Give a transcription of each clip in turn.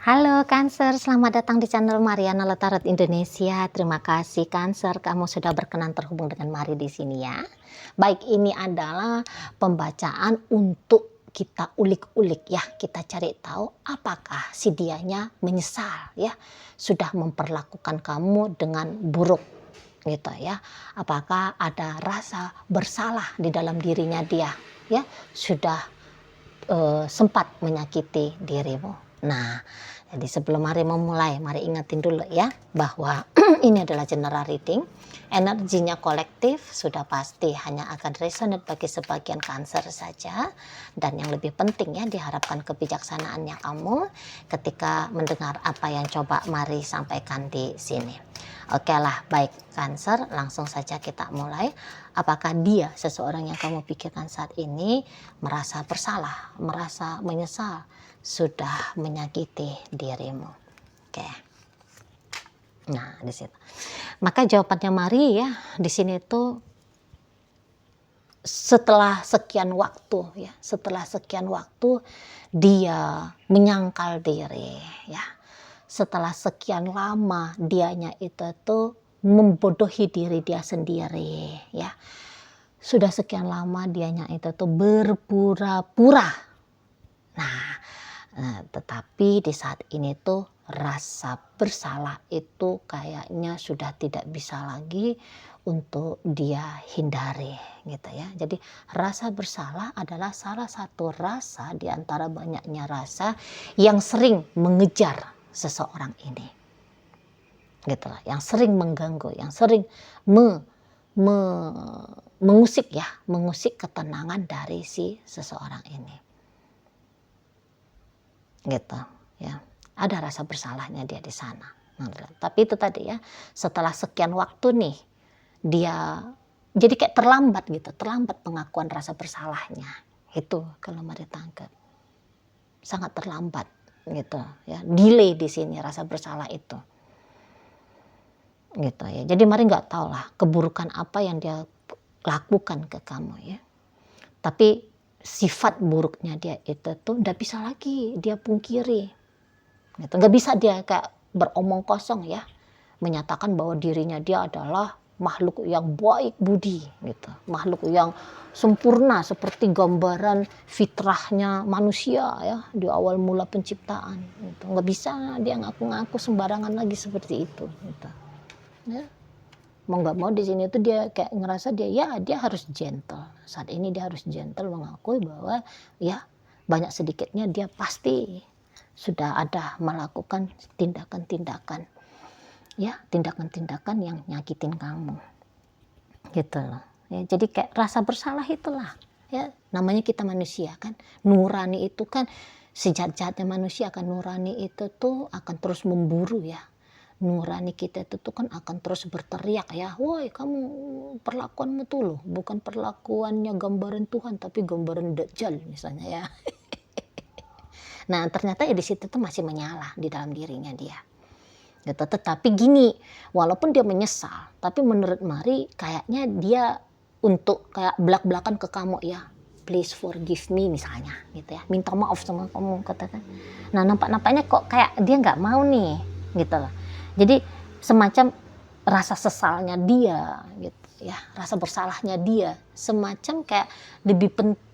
Halo Cancer, selamat datang di channel Mariana Tarot Indonesia. Terima kasih Cancer, kamu sudah berkenan terhubung dengan Mari di sini ya. Baik, ini adalah pembacaan untuk kita ulik-ulik ya. Kita cari tahu apakah si dianya menyesal ya, sudah memperlakukan kamu dengan buruk gitu ya. Apakah ada rasa bersalah di dalam dirinya dia ya, sudah sempat menyakiti dirimu. Nah, jadi sebelum mari memulai, mari ingetin dulu ya bahwa ini adalah general reading. Energinya kolektif sudah pasti hanya akan resonate bagi sebagian Cancer saja, dan yang lebih penting ya, diharapkan kebijaksanaannya kamu ketika mendengar apa yang coba Mari sampaikan di sini. Oke lah, baik Cancer, langsung saja kita mulai. Apakah dia, seseorang yang kamu pikirkan saat ini, merasa bersalah, merasa menyesal, sudah menyakiti dirimu? Oke. Nah, di situ. Maka jawabannya Mari ya, di sini tuh setelah sekian waktu ya, setelah sekian waktu dia menyangkal diri ya. Setelah sekian lama dianya itu tuh membodohi diri dia sendiri ya. Sudah sekian lama dianya itu tuh berpura-pura. Nah, tetapi di saat ini tuh rasa bersalah itu kayaknya sudah tidak bisa lagi untuk dia hindari gitu ya. Jadi rasa bersalah adalah salah satu rasa di antara banyaknya rasa yang sering mengejar seseorang ini. Gitu lah, yang sering mengganggu, yang sering mengusik ya, mengusik ketenangan dari si seseorang ini. Gitu ya, ada rasa bersalahnya dia di sana. Tapi itu tadi ya, setelah sekian waktu nih dia jadi kayak terlambat gitu, terlambat pengakuan rasa bersalahnya. Itu kalau Mari tangkap sangat terlambat gitu ya, delay di sini rasa bersalah itu gitu ya. Jadi Mari nggak tahu lah keburukan apa yang dia lakukan ke kamu ya, tapi sifat buruknya dia itu tuh nggak bisa lagi dia pungkiri gitu. Nggak bisa dia kayak beromong kosong ya, menyatakan bahwa dirinya dia adalah makhluk yang baik budi gitu, makhluk yang sempurna seperti gambaran fitrahnya manusia ya di awal mula penciptaan gitu. Nggak bisa dia ngaku-ngaku sembarangan lagi seperti itu gitu ya. Mau nggak mau di sini tuh dia kayak ngerasa dia harus gentle. Saat ini dia harus gentle mengakui bahwa ya banyak sedikitnya dia pasti sudah ada melakukan tindakan-tindakan ya, tindakan-tindakan yang nyakitin kamu gitu loh ya. Jadi kayak rasa bersalah itulah ya, namanya kita manusia kan, nurani itu kan, sejahat-jahatnya manusia kan, nurani itu tuh akan terus memburu ya. Nurani kita itu tuh kan akan terus berteriak ya, woi kamu perlakuanmu tuh loh bukan perlakuannya gambaran Tuhan tapi gambaran Dajjal misalnya ya. Nah ternyata ya di situ tuh masih menyala di dalam dirinya dia gitu. Tetapi gini, walaupun dia menyesal, tapi menurut Mari kayaknya dia untuk kayak belak-belakan ke kamu ya, please forgive me misalnya gitu ya, minta maaf sama kamu katakan. Nah nampak-nampaknya kok kayak dia nggak mau nih gitu loh. Jadi semacam rasa sesalnya dia gitu ya, rasa bersalahnya dia semacam kayak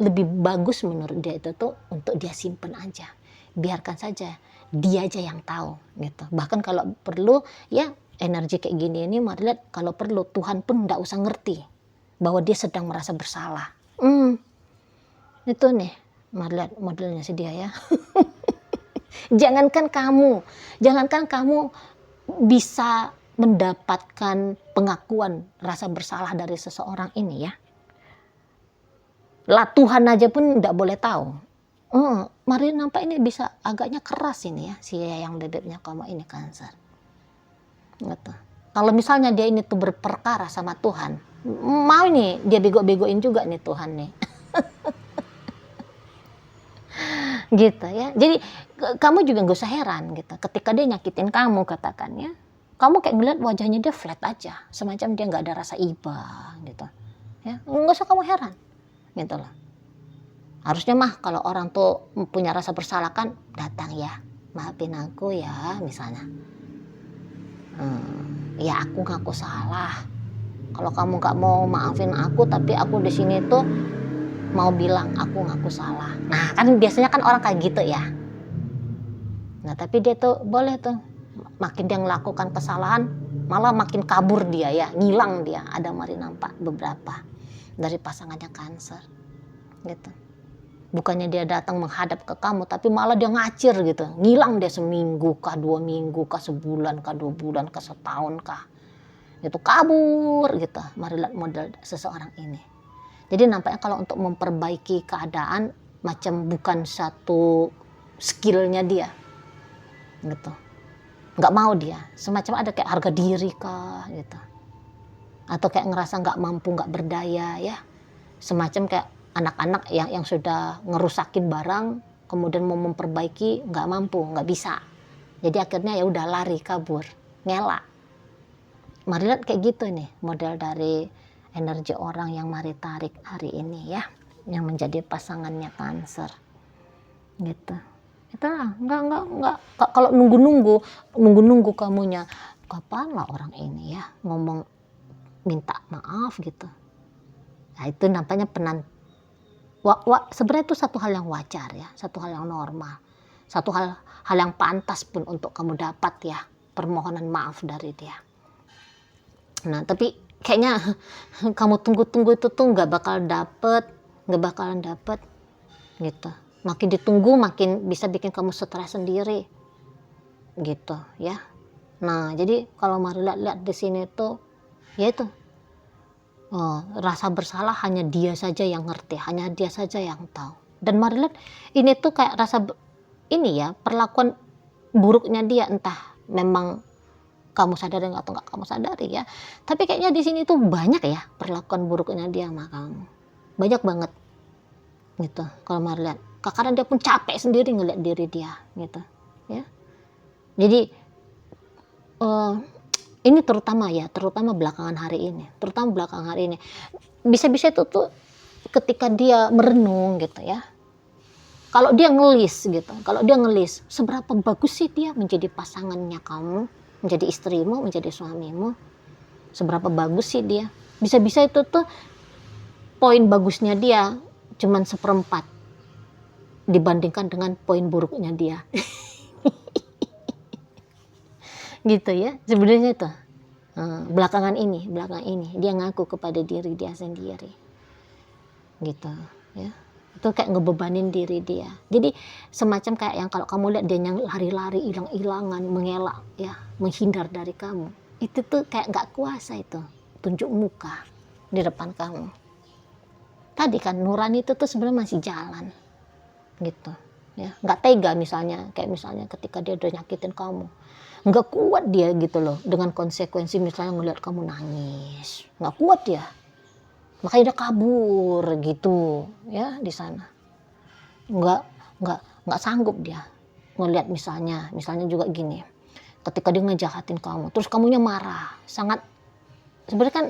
lebih bagus menurut dia itu tuh untuk dia simpen aja, biarkan saja dia aja yang tahu gitu. Bahkan kalau perlu ya, energi kayak gini ini Mari lihat kalau perlu Tuhan pun nggak usah ngerti bahwa dia sedang merasa bersalah. Itu nih Mari lihat modelnya si dia ya. jangankan kamu bisa mendapatkan pengakuan rasa bersalah dari seseorang ini ya, lah Tuhan aja pun tidak boleh tahu. Mari nampak ini bisa agaknya keras ini ya, si yang bebeknya kamu ini Cancer gitu. Kalau misalnya dia ini tuh berperkara sama Tuhan, mau nih dia bego-begoin juga nih Tuhan nih. Gitu ya. Jadi kamu juga nggak usah heran gitu ketika dia nyakitin kamu, katakan ya, kamu kayak ngeliat wajahnya dia flat aja, semacam dia nggak ada rasa iba gitu ya, nggak usah kamu heran gitu loh. Harusnya mah kalau orang tuh punya rasa bersalah kan datang ya maafin aku ya misalnya. Ya aku ngaku salah. Kalau kamu nggak mau maafin aku, tapi aku di sini tuh mau bilang aku ngaku salah. Nah kan biasanya kan orang kayak gitu ya. Nah tapi dia tuh boleh tuh, makin dia melakukan kesalahan malah makin kabur dia ya, ngilang dia. Ada mari nampak beberapa dari pasangannya Cancer gitu. Bukannya dia datang menghadap ke kamu, tapi malah dia ngacir gitu, ngilang dia seminggu kah, 2 minggu kah, sebulan kah, 2 bulan kah, setahun kah, itu kabur gitu. Mari lihat model seseorang ini. Jadi nampaknya kalau untuk memperbaiki keadaan macam bukan satu skillnya dia gitu, nggak mau dia, semacam ada kayak harga diri kah gitu, atau kayak ngerasa nggak mampu, nggak berdaya ya, semacam kayak anak-anak yang sudah ngerusakin barang kemudian mau memperbaiki nggak mampu, nggak bisa, jadi akhirnya ya udah lari kabur ngelak. Mari lihat kayak gitu nih model dari energi orang yang mari tarik hari ini ya, yang menjadi pasangannya Cancer gitu. Itulah nggak kalau nunggu kamunya kapan lah orang ini ya ngomong minta maaf gitu. Nah itu nampaknya sebenarnya itu satu hal yang wajar ya, satu hal yang normal, satu hal yang pantas pun untuk kamu dapat ya permohonan maaf dari dia. Nah tapi kayaknya kamu tunggu itu tuh nggak bakalan dapet gitu. Makin ditunggu makin bisa bikin kamu stres sendiri gitu ya. Nah jadi kalau mari lihat di sini tuh ya itu, rasa bersalah hanya dia saja yang ngerti, hanya dia saja yang tahu. Dan mari lihat ini tuh kayak rasa ini ya, perlakuan buruknya dia, entah memang kamu sadari atau nggak kamu sadari ya, tapi kayaknya di sini tuh banyak ya perlakuan buruknya dia sama kamu, banyak banget gitu. Kalau mari lihat karena dia pun capek sendiri ngeliat diri dia gitu ya. Jadi ini terutama belakangan hari ini, bisa-bisa itu tuh ketika dia merenung gitu ya, kalau dia ngelis seberapa bagus sih dia menjadi pasangannya kamu, menjadi istrimu, menjadi suamimu, seberapa bagus sih dia, bisa-bisa itu tuh poin bagusnya dia cuman 1/4 dibandingkan dengan poin buruknya dia. Gitu ya sebenarnya tuh. Belakangan ini dia ngaku kepada diri dia sendiri gitu ya, itu kayak ngebebanin diri dia. Jadi semacam kayak yang kalau kamu lihat dia yang lari-lari, hilang-hilangan, mengelak ya, menghindar dari kamu, itu tuh kayak nggak kuasa itu tunjuk muka di depan kamu. Tadi kan nurani itu tuh sebenarnya masih jalan gitu ya, nggak tega misalnya ketika dia udah nyakitin kamu, nggak kuat dia gitu loh dengan konsekuensi misalnya ngeliat kamu nangis, nggak kuat dia, makanya dia kabur gitu ya di sana. Nggak sanggup dia ngeliat misalnya juga gini, ketika dia ngejahatin kamu terus kamunya marah sangat. Sebenarnya kan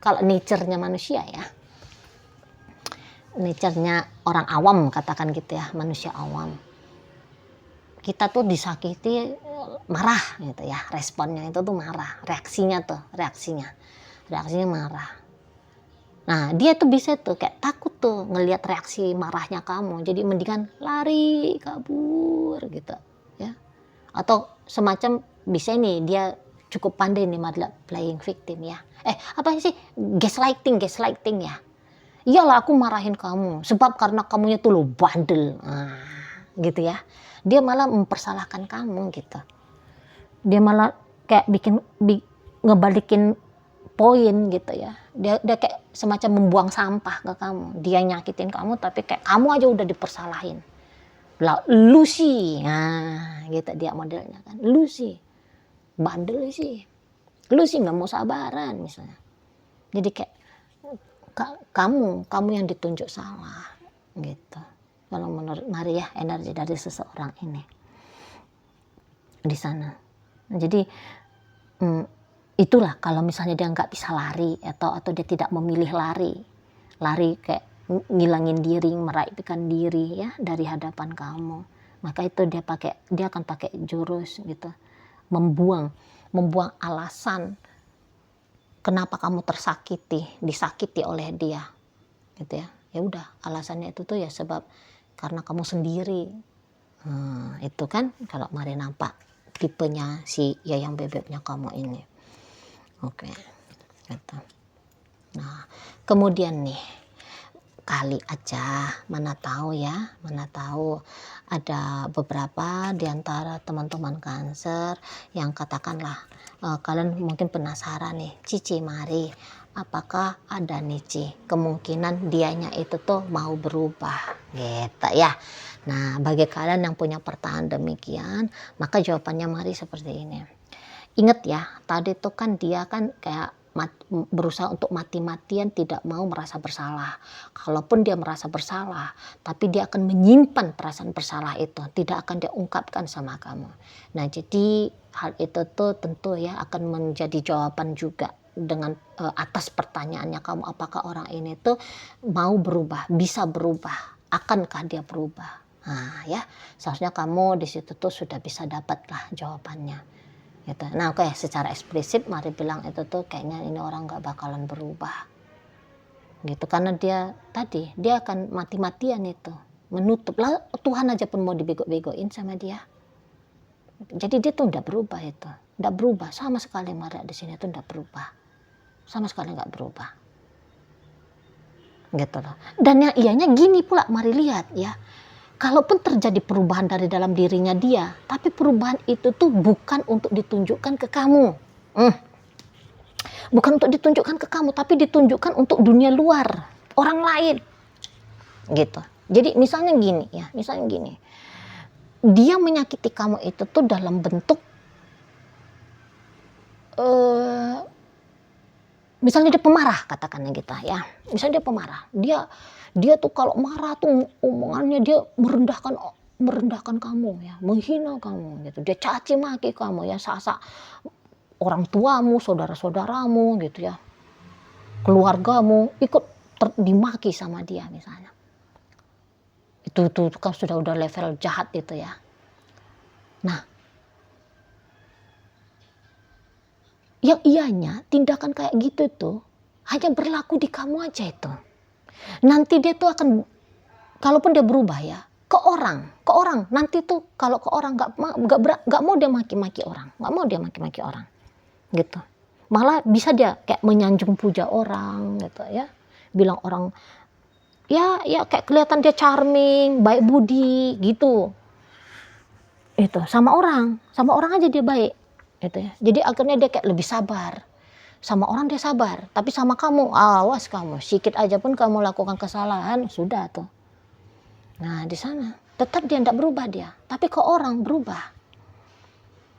kalau nature-nya manusia ya, nature-nya orang awam katakan gitu ya, manusia awam, kita tuh disakiti marah gitu ya, responnya itu tuh marah, reaksinya marah. Nah dia tuh bisa tuh kayak takut tuh ngelihat reaksi marahnya kamu, jadi mendingan lari kabur gitu ya, atau semacam bisa nih dia cukup pandai nih playing victim ya, apa sih gaslighting ya. Iyalah aku marahin kamu sebab karena kamunya tuh lo bandel, gitu ya. Dia malah mempersalahkan kamu gitu. Dia malah kayak ngebalikin poin gitu ya. Dia kayak semacam membuang sampah ke kamu. Dia nyakitin kamu tapi kayak kamu aja udah dipersalahin. Lah lu sih, gitu dia modelnya kan. Lu sih bandel sih. Lu sih nggak mau sabaran misalnya. Jadi kayak kamu yang ditunjuk salah gitu kalau menurut Mari ya, energi dari seseorang ini di sana. Jadi itulah kalau misalnya dia nggak bisa lari atau dia tidak memilih lari kayak ngilangin diri, meraihkan diri ya dari hadapan kamu, Maka itu dia akan pakai jurus gitu, membuang alasan kenapa kamu disakiti oleh dia gitu ya. Ya udah, alasannya itu tuh ya sebab karena kamu sendiri. Itu kan kalau Mari nampak tipenya si Yayang Bebeknya kamu ini. Oke. Gitu. Nah, kemudian nih, kali aja, mana tahu ada beberapa di antara teman-teman Cancer yang katakanlah kalian mungkin penasaran nih, Cici Mari, apakah ada nih Ci kemungkinan dianya itu tuh mau berubah gitu ya. Nah, bagi kalian yang punya pertanyaan demikian, maka jawabannya Mari seperti ini. Ingat ya, tadi tuh kan dia kan kayak berusaha untuk mati-matian tidak mau merasa bersalah. Kalaupun dia merasa bersalah, tapi dia akan menyimpan perasaan bersalah itu, tidak akan dia ungkapkan sama kamu. Nah, jadi hal itu tuh tentu ya akan menjadi jawaban juga dengan atas pertanyaannya kamu, apakah orang ini tuh mau berubah, bisa berubah, akankah dia berubah. Nah ya, seharusnya kamu di situ tuh sudah bisa dapatlah jawabannya. Gitu. Nah oke, secara eksplisit Mari bilang itu tuh kayaknya ini orang nggak bakalan berubah gitu, karena dia akan mati-matian itu menutup lah. Tuhan aja pun mau dibego-begoin sama dia, jadi dia tuh nggak berubah, nggak berubah sama sekali. Mari di sini tuh nggak berubah sama sekali, nggak berubah gitu loh. Dan yang ianya gini pula, Mari lihat ya, kalaupun terjadi perubahan dari dalam dirinya dia, tapi perubahan itu tuh bukan untuk ditunjukkan ke kamu. Bukan untuk ditunjukkan ke kamu, tapi ditunjukkan untuk dunia luar, orang lain. Gitu. Jadi misalnya gini. Dia menyakiti kamu itu tuh dalam bentuk misalnya dia pemarah, katakannya gitu ya. Misalnya dia pemarah. Dia tuh kalau marah tuh omongannya dia merendahkan kamu ya, menghina kamu gitu. Dia caci maki kamu ya, sasa orang tuamu, saudara-saudaramu gitu ya, keluargamu ikut dimaki sama dia misalnya. Itu kan sudah level jahat itu ya. Nah, yang ianya tindakan kayak gitu tuh hanya berlaku di kamu aja itu. Nanti dia tuh akan, kalaupun dia berubah ya, ke orang nanti tuh kalau ke orang nggak mau dia maki-maki orang, gitu. Malah bisa dia kayak menyanjung puja orang gitu ya, bilang orang ya kayak kelihatan dia charming, baik budi gitu. Itu sama orang aja dia baik gitu ya. Jadi akhirnya dia kayak lebih sabar. Sama orang dia sabar, tapi sama kamu, awas kamu, sedikit aja pun kamu lakukan kesalahan, sudah tuh. Nah di sana tetap dia tidak berubah dia, tapi ke orang berubah.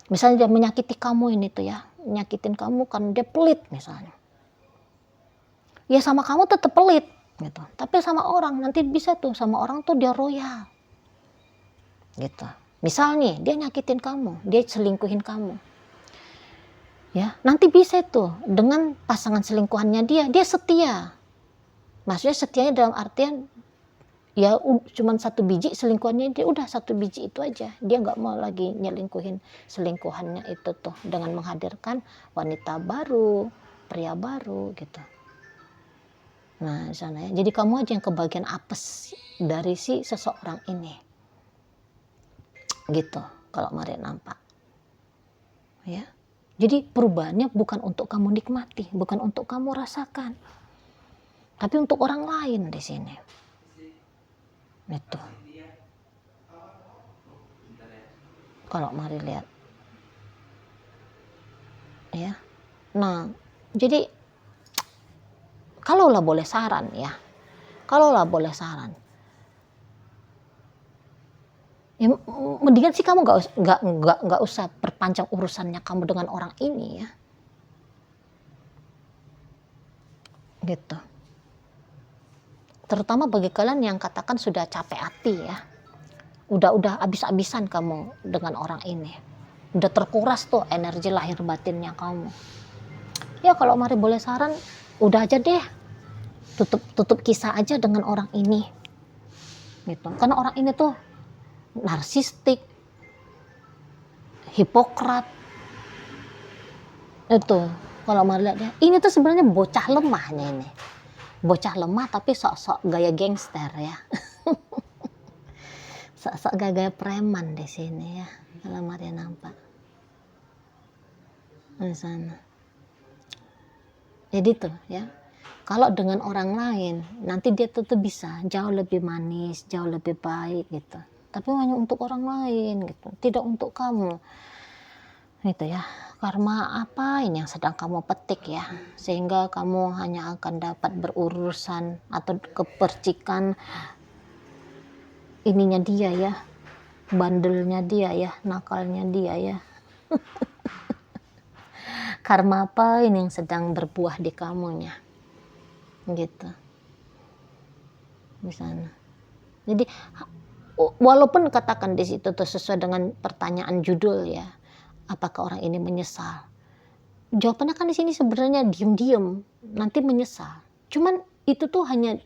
Misalnya dia menyakiti kamu ini tuh ya, nyakitin kamu kan dia pelit misalnya. Ya sama kamu tetap pelit gitu, tapi sama orang nanti bisa tuh, sama orang tuh dia royal. Gitu. Misalnya dia nyakitin kamu, dia selingkuhin kamu. Ya, nanti bisa tuh dengan pasangan selingkuhannya dia setia. Maksudnya setianya dalam artian ya cuman 1 biji selingkuhannya, dia udah 1 biji itu aja. Dia nggak mau lagi nyelingkuhin selingkuhannya itu tuh dengan menghadirkan wanita baru, pria baru gitu. Nah, di sana ya. Jadi kamu aja yang kebagian apes dari si seseorang ini. Gitu kalau Mari nampak. Ya. Jadi perubahannya bukan untuk kamu nikmati, bukan untuk kamu rasakan, tapi untuk orang lain di sini. Itu. Kalau Mari lihat. Ya. Nah, jadi kalaulah boleh saran ya. Ya, mendingan sih kamu nggak usah perpanjang urusannya kamu dengan orang ini ya, gitu. Terutama bagi kalian yang katakan sudah capek hati ya, udah habis-habisan kamu dengan orang ini, udah terkuras tuh energi lahir batinnya kamu. Ya kalau Mari boleh saran, udah aja deh, tutup kisah aja dengan orang ini, gitu. Karena orang ini tuh narsistik, hipokrat. Itu kalau Mari lihat ya, ini tuh sebenarnya bocah lemahnya ini. Bocah lemah tapi sok-sok gaya gangster ya. Sok-sok gaya preman di sini ya. Kalau Maria nampak di sana. Jadi tuh ya. Kalau dengan orang lain, nanti dia tuh bisa jauh lebih manis, jauh lebih baik gitu. Tapi hanya untuk orang lain gitu, tidak untuk kamu. Gitu ya. Karma apa ini yang sedang kamu petik ya, sehingga kamu hanya akan dapat berurusan atau kepercikan ininya dia ya, bandelnya dia ya, nakalnya dia ya. Karma apa ini yang sedang berbuah di kamunya gitu di sana. Jadi walaupun katakan di situ tuh sesuai dengan pertanyaan judul ya, apakah orang ini menyesal? Jawabannya kan di sini sebenarnya diem-diem nanti menyesal. Cuman itu tuh hanya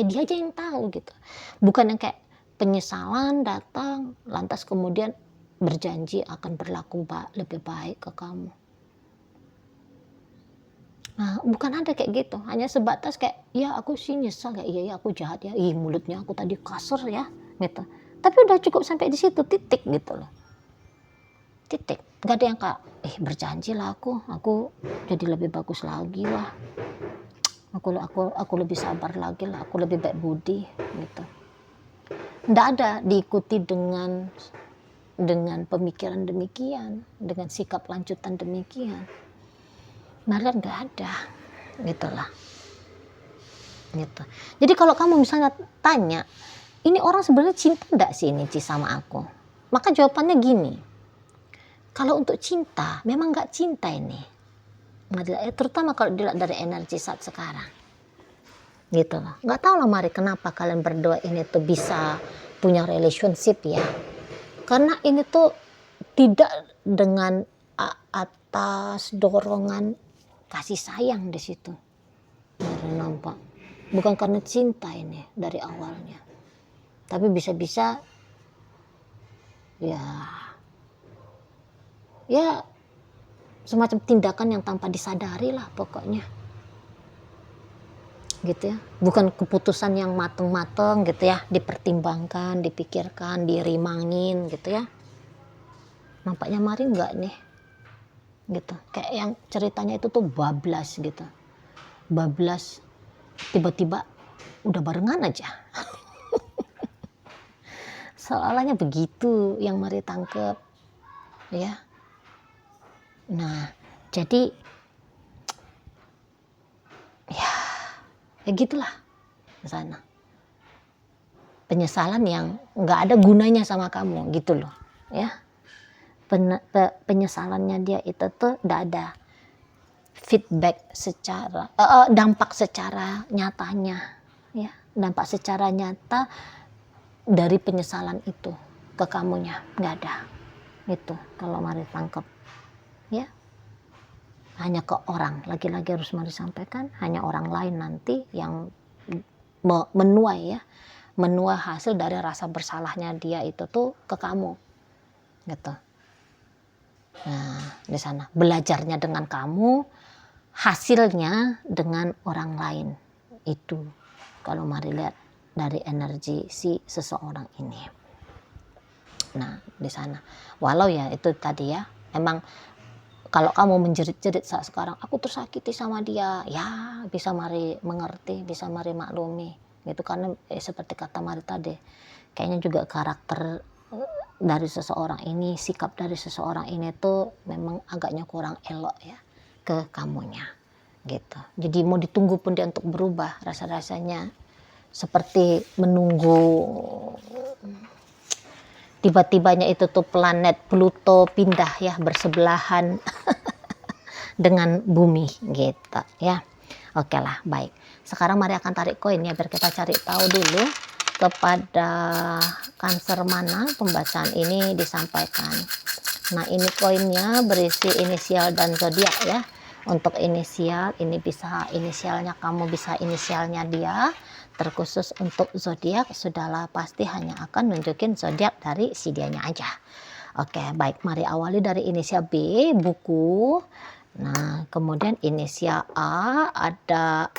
dia aja yang tahu gitu. Bukan yang kayak penyesalan datang lantas kemudian berjanji akan berlaku lebih baik ke kamu. Nah, bukan ada kayak gitu, hanya sebatas kayak ya aku sih nyesal kayak iya aku jahat ya, mulutnya aku tadi kasar ya gitu. Tapi udah cukup sampai di situ, titik gitu loh. Titik. Gak ada yang kayak berjanji lah aku jadi lebih bagus lagi lah. Aku lebih sabar lagi lah, aku lebih baik budi gitu. Nggak ada diikuti dengan pemikiran demikian, dengan sikap lanjutan demikian. Malah nggak ada, gitulah. Gitu. Jadi kalau kamu misalnya tanya, ini orang sebenarnya cinta nggak sih ini sama aku? Maka jawabannya gini, kalau untuk cinta, memang nggak cinta ini. Terutama kalau dilihat dari energi saat sekarang. Gitu loh. Nggak tahu lah Mari kenapa kalian berdua ini tuh bisa punya relationship ya. Karena ini tuh tidak dengan atas dorongan kasih sayang di situ. Mari nampak. Bukan karena cinta ini dari awalnya. Tapi bisa-bisa ya semacam tindakan yang tanpa disadari lah pokoknya. Gitu ya. Bukan keputusan yang mateng-mateng gitu ya, dipertimbangkan, dipikirkan, dirimangin gitu ya. Nampaknya Mari enggak nih. Gitu. Kayak yang ceritanya itu tuh bablas gitu. Bablas tiba-tiba udah barengan aja. Seolahnya begitu yang Mari tangkep. Ya. Nah, jadi ya gitulah di sana. Penyesalan yang nggak ada gunanya sama kamu gitu loh, ya. Penyesalannya dia itu tuh nggak ada feedback secara dampak secara nyatanya, ya. Dampak secara nyata dari penyesalan itu ke kamunya nggak ada. Itu kalau Mari tangkap, ya. Hanya ke orang, lagi-lagi harus Mari sampaikan, hanya orang lain nanti yang menuai hasil dari rasa bersalahnya dia itu tuh ke kamu gitu. Nah di sana belajarnya dengan kamu, hasilnya dengan orang lain. Itu kalau Mari lihat dari energi si seseorang ini. Nah di sana walau ya itu tadi ya, emang kalau kamu menjerit-jerit saat sekarang, aku tersakiti sama dia, ya bisa Mari mengerti, bisa Mari maklumi. Gitu karena seperti kata Mari tadi, kayaknya juga karakter dari seseorang ini, sikap dari seseorang ini tuh memang agaknya kurang elok ya ke kamunya. Gitu. Jadi mau ditunggu pun dia untuk berubah, rasa-rasanya seperti menunggu tiba-tibanya itu tuh planet Pluto pindah ya bersebelahan dengan bumi gitu ya. Oke lah, baik. Sekarang Mari akan tarik koin ya biar kita cari tahu dulu kepada Cancer mana pembacaan ini disampaikan. Nah, ini koinnya berisi inisial dan zodiak ya. Untuk inisial ini bisa inisialnya kamu, bisa inisialnya dia. terkhusus untuk zodiak sudahlah pasti hanya akan nunjukin zodiak dari si dianya aja. Oke, baik, mari awali dari inisial B, buku. Nah, kemudian inisial A ada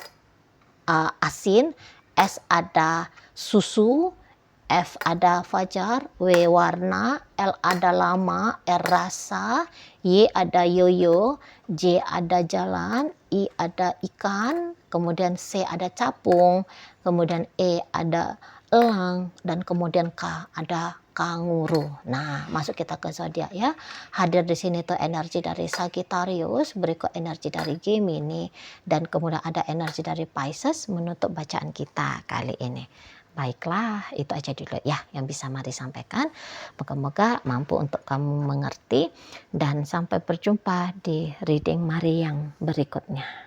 asin, S ada susu, F ada fajar, W warna, L ada lama, R rasa, Y ada yoyo, J ada jalan, I ada ikan, kemudian C ada capung, kemudian E ada elang, dan kemudian K ada kanguru. Nah, masuk kita ke zodiak ya. Hadir di sini tuh energi dari Sagittarius, berikut energi dari Gemini, dan kemudian ada energi dari Pisces menutup bacaan kita kali ini. Baiklah, itu aja dulu ya yang bisa Mari sampaikan. Moga-moga mampu untuk kamu mengerti, dan sampai berjumpa di reading Mari yang berikutnya.